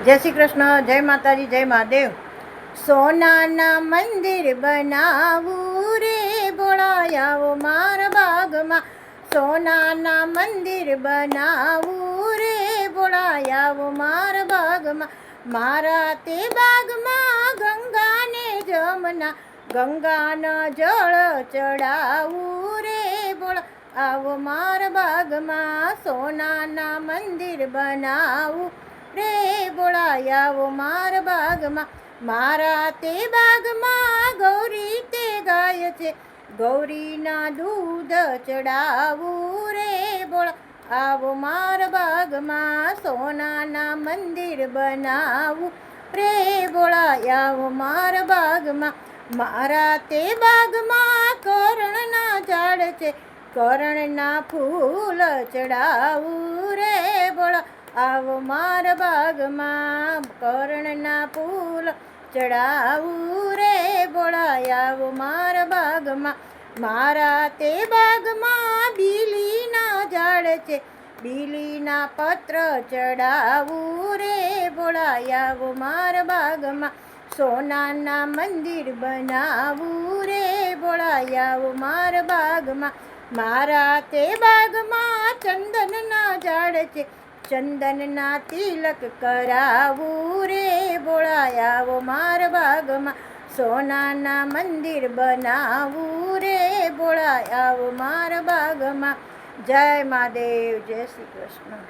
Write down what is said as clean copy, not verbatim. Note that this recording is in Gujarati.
જય શ્રી કૃષ્ણ, જય માતાજી, જય મહાદેવ. સોનાના મંદિર બનાવું રે બોળાયાવો મારા બાગમાં. સોનાના મંદિર બનાવું રે બોળાયાવો મારા બાગમાં. મારા તે બાગમાં ગંગાને જમના, ગંગાના જળ ચડાવું રે બોળા આવો મારા બાગમાં. સોનાના મંદિર બનાવું રે બોળાયાવો મારા બાગમાં. મારા તે બાગમાં ગૌરી તે ગાય છે, ગૌરીના દૂધ ચડાવું રે બોળા આવો મારા બાગમાં. સોનાના મંદિર બનાવું રે બોળાયાવો મારા બાગમાં. મારા તે બાગમાં કરણના ઝાડ છે, કરણના ફૂલ ચડાવું રે બોળા આવો મારા બાગમાં. કરણના ફૂલ ચડાવું રે બોળાયાવો મારા બાગમાં. મારા તે બાગમાં બીલીના ઝાડ છે, બીલીના પત્ર ચડાવું રે બોળાયાવો મારા બાગમાં. સોનાના મંદિર બનાવું રે બોળાયાવો મારા બાગમાં. મારા તે બાગમાં ચંદનના ઝાડ છે, ચંદનના તિલક કરાવું રે બોળાયાવો મારા બાગમાં. સોનાના મંદિર બનાવું રે બોળાયાવો મારા બાગમાં. જય મહાદેવ, જય શ્રી કૃષ્ણ.